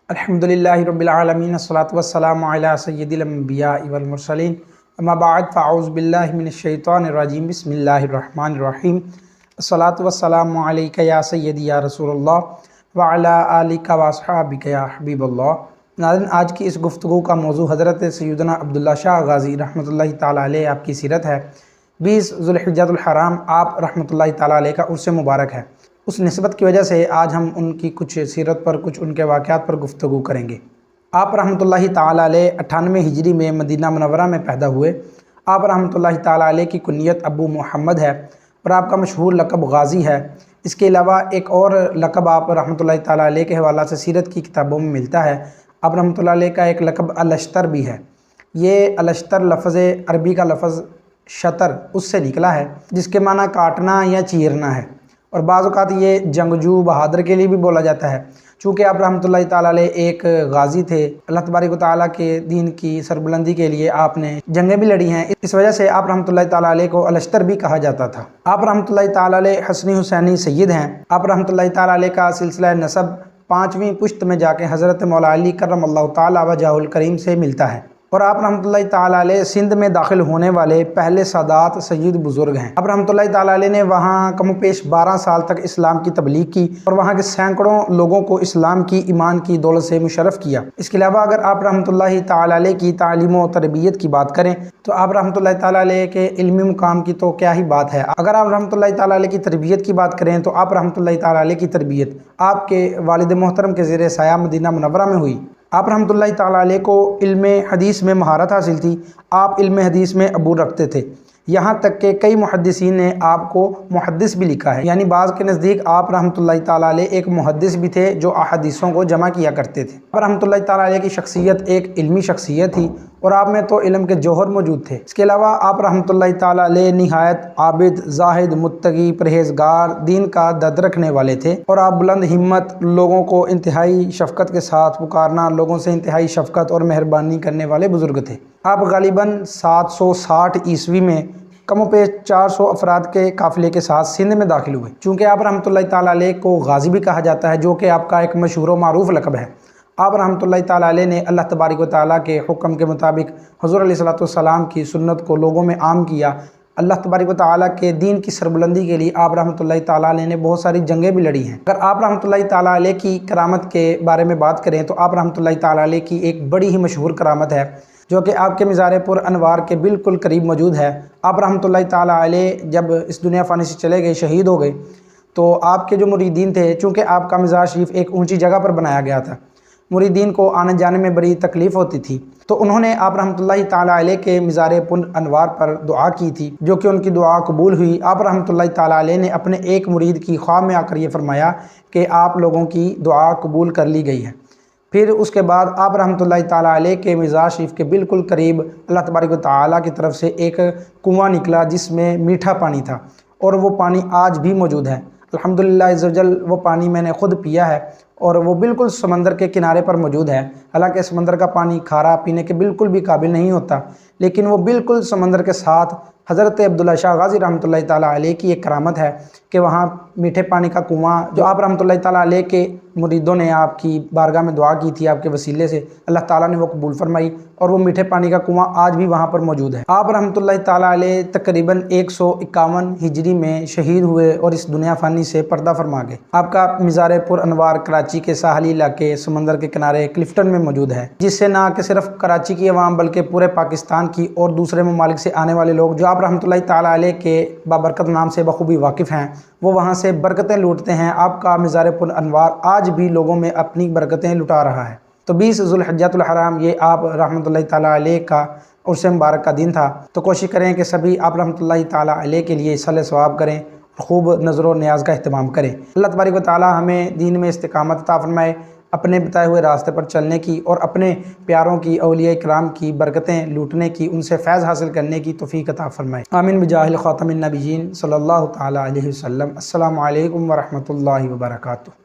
الحمدللہ رب العالمین والصلاۃ والسلام علی سید الانبیاء والمرسلین اما بعد فاعوذ باللہ من الشیطان الرجیم بسم اللہ الرحمن الرحیم الصلاۃ والسلام علیک یا سیدی یا رسول اللہ وعلی آلک واصحابک یا حبیب اللہ۔ ناظرین، آج کی اس گفتگو کا موضوع حضرت سیدنا عبداللہ شاہ غازی رحمۃ اللہ تعالیٰ علیہ آپ کی سیرت ہے۔ 20 ذوالحجۃ الحرام آپ رحمۃ اللہ تعالیٰ علیہ کا عرس مبارک ہے۔ اس نسبت کی وجہ سے آج ہم ان کی کچھ سیرت پر، کچھ ان کے واقعات پر گفتگو کریں گے۔ آپ رحمۃ اللہ تعالیٰ علیہ 98 ہجری میں مدینہ منورہ میں پیدا ہوئے۔ آپ رحمۃ اللہ تعالیٰ علیہ کی کنیت ابو محمد ہے اور آپ کا مشہور لقب غازی ہے۔ اس کے علاوہ ایک اور لقب آپ رحمۃ اللہ تعالیٰ علیہ کے حوالہ سے سیرت کی کتابوں میں ملتا ہے۔ آپ رحمۃ اللہ علیہ کا ایک لقب الاشتر بھی ہے۔ یہ الاشتر لفظ عربی کا لفظ شطر اس سے نکلا ہے، جس کے معنی کاٹنا یا چیرنا ہے، اور بعض اوقات یہ جنگجو بہادر کے لیے بھی بولا جاتا ہے۔ چونکہ آپ رحمۃ اللہ تعالیٰ علیہ ایک غازی تھے، اللہ تبارک و تعالیٰ کے دین کی سربلندی کے لیے آپ نے جنگیں بھی لڑی ہیں، اس وجہ سے آپ رحمۃ اللہ تعالیٰ علیہ کو الاشتر بھی کہا جاتا تھا۔ آپ رحمۃ اللہ تعالیٰ علیہ حسنی حسینی سید ہیں۔ آپ رحمۃ اللہ تعالیٰ علیہ کا سلسلہ نسب 5ویں پشت میں جا کے حضرت مولا علی کرم اللہ تعالیٰ وجہہ الکریم سے ملتا ہے، اور آپ رحمۃ اللہ تعالیٰ علیہ سندھ میں داخل ہونے والے پہلے سادات سید بزرگ ہیں۔ آپ رحمۃ اللہ تعالیٰ علیہ نے وہاں کم و پیش 12 سال تک اسلام کی تبلیغ کی اور وہاں کے سینکڑوں لوگوں کو اسلام کی ایمان کی دولت سے مشرف کیا۔ اس کے علاوہ اگر آپ رحمۃ اللہ تعالیٰ علیہ کی تعلیم و تربیت کی بات کریں تو آپ رحمۃ اللہ تعالیٰ علیہ کے علمی مقام کی تو کیا ہی بات ہے۔ اگر آپ رحمۃ اللہ تعالیٰ علیہ کی تربیت کی بات کریں تو آپ رحمۃ اللہ تعالیٰ علیہ کی تربیت آپ کے والد محترم کے زیر سایہ مدینہ منورہ میں ہوئی۔ آپ رحمۃ اللہ تعالیٰ علیہ کو علم حدیث میں مہارت حاصل تھی۔ آپ علم حدیث میں عبور رکھتے تھے، یہاں تک کہ کئی محدثین نے آپ کو محدث بھی لکھا ہے، یعنی بعض کے نزدیک آپ رحمۃ اللہ تعالیٰ علیہ ایک محدث بھی تھے جو احادیثوں کو جمع کیا کرتے تھے۔ آپ رحمۃ اللہ تعالیٰ علیہ کی شخصیت ایک علمی شخصیت تھی اور آپ میں تو علم کے جوہر موجود تھے۔ اس کے علاوہ آپ رحمۃ اللہ تعالیٰ علیہ نہایت عابد، زاہد، متقی، پرہیزگار، دین کا درد رکھنے والے تھے، اور آپ بلند ہمت، لوگوں کو انتہائی شفقت کے ساتھ پکارنا، لوگوں سے انتہائی شفقت اور مہربانی کرنے والے بزرگ تھے۔ آپ غالباً 760 عیسوی میں کم و بیش 400 افراد کے قافلے کے ساتھ سندھ میں داخل ہوئے۔ چونکہ آپ رحمۃ اللہ تعالیٰ علیہ کو غازی بھی کہا جاتا ہے، جو کہ آپ کا ایک مشہور و معروف لقب ہے۔ آپ رحمۃ اللہ تعالیٰ علیہ نے اللہ تبارک و تعالیٰ کے حکم کے مطابق حضور علیہ الصلوۃ والسلام کی سنت کو لوگوں میں عام کیا۔ اللہ تبارک و تعالیٰ کے دین کی سربلندی کے لیے آپ رحمۃ اللہ تعالیٰ علیہ نے بہت ساری جنگیں بھی لڑی ہیں۔ اگر آپ رحمۃ اللہ تعالیٰ علیہ کی کرامت کے بارے میں بات کریں تو آپ رحمۃ اللہ تعالیٰ علیہ کی ایک بڑی ہی مشہور کرامت ہے، جو کہ آپ کے مزار پر انوار کے بالکل قریب موجود ہے۔ آپ رحمۃ اللہ تعالیٰ علیہ جب اس دنیا فانی سے چلے گئے، شہید ہو گئے، تو آپ کے جو مریدین تھے، چونکہ آپ کا مزار شریف ایک اونچی جگہ پر بنایا گیا تھا، مریدین کو آنے جانے میں بڑی تکلیف ہوتی تھی، تو انہوں نے آپ رحمۃ اللہ تعالیٰ علیہ کے مزار پر انوار پر دعا کی تھی، جو کہ ان کی دعا قبول ہوئی۔ آپ رحمۃ اللہ تعالیٰ علیہ نے اپنے ایک مرید کی خواہ میں آ کر یہ فرمایا کہ آپ لوگوں کی دعا قبول کر لی گئی ہے۔ پھر اس کے بعد آپ رحمۃ اللہ تعالیٰ علیہ کے مزار شریف کے بالکل قریب اللہ تبارک و تعالیٰ کی طرف سے ایک کنواں نکلا، جس میں میٹھا پانی تھا، اور وہ پانی آج بھی موجود ہے۔ الحمدللہ عز وجل وہ پانی میں نے خود پیا ہے، اور وہ بالکل سمندر کے کنارے پر موجود ہے۔ حالانکہ سمندر کا پانی کھارا پینے کے بالکل بھی قابل نہیں ہوتا، لیکن وہ بالکل سمندر کے ساتھ حضرت عبداللہ شاہ غازی رحمۃ اللہ تعالیٰ علیہ کی ایک کرامت ہے کہ وہاں میٹھے پانی کا کنواں، جو آپ رحمۃ اللہ تعالیٰ علیہ کے مریدوں نے آپ کی بارگاہ میں دعا کی تھی، آپ کے وسیلے سے اللہ تعالیٰ نے وہ قبول فرمائی، اور وہ میٹھے پانی کا کنواں آج بھی وہاں پر موجود ہے۔ آپ رحمۃ اللہ تعالیٰ علیہ تقریباً 151 ہجری میں شہید ہوئے اور اس دنیا فانی سے پردہ فرما گئے۔ آپ کا مزار پر انوار کراچی کے ساحلی علاقے سمندر کے کنارے کلفٹن میں موجود ہے، جس سے نہ کہ صرف کراچی کی عوام بلکہ پورے پاکستان کی اور دوسرے ممالک سے آنے والے لوگ جو آپ رحمۃ اللہ تعالیٰ علیہ کے بابرکت نام سے بخوبی واقف ہیں، وہ وہاں سے برکتیں لوٹتے ہیں۔ آپ کا مزار پر انوار آج بھی لوگوں میں اپنی برکتیں لٹا رہا ہے۔ تو 20 ذوالحجۃ الحرام یہ آپ رحمۃ اللہ تعالیٰ علیہ کا عرس مبارک کا دن تھا، تو کوشش کریں کہ سبھی آپ رحمۃ اللہ تعالیٰ علیہ کے لیے صلاۃ ثواب کریں اور خوب نظر و نیاز کا اہتمام کریں۔ اللہ تبارک و تعالیٰ ہمیں دین میں استقامت عطا فرمائے، اپنے بتائے ہوئے راستے پر چلنے کی اور اپنے پیاروں کی، اولیاء کرام کی برکتیں لوٹنے کی، ان سے فیض حاصل کرنے کی توفیق عطا فرمائے۔ آمین بجاہ خاتم النبیین صلی اللہ تعالیٰ علیہ وسلم۔ السلام علیکم ورحمۃ اللہ وبرکاتہ۔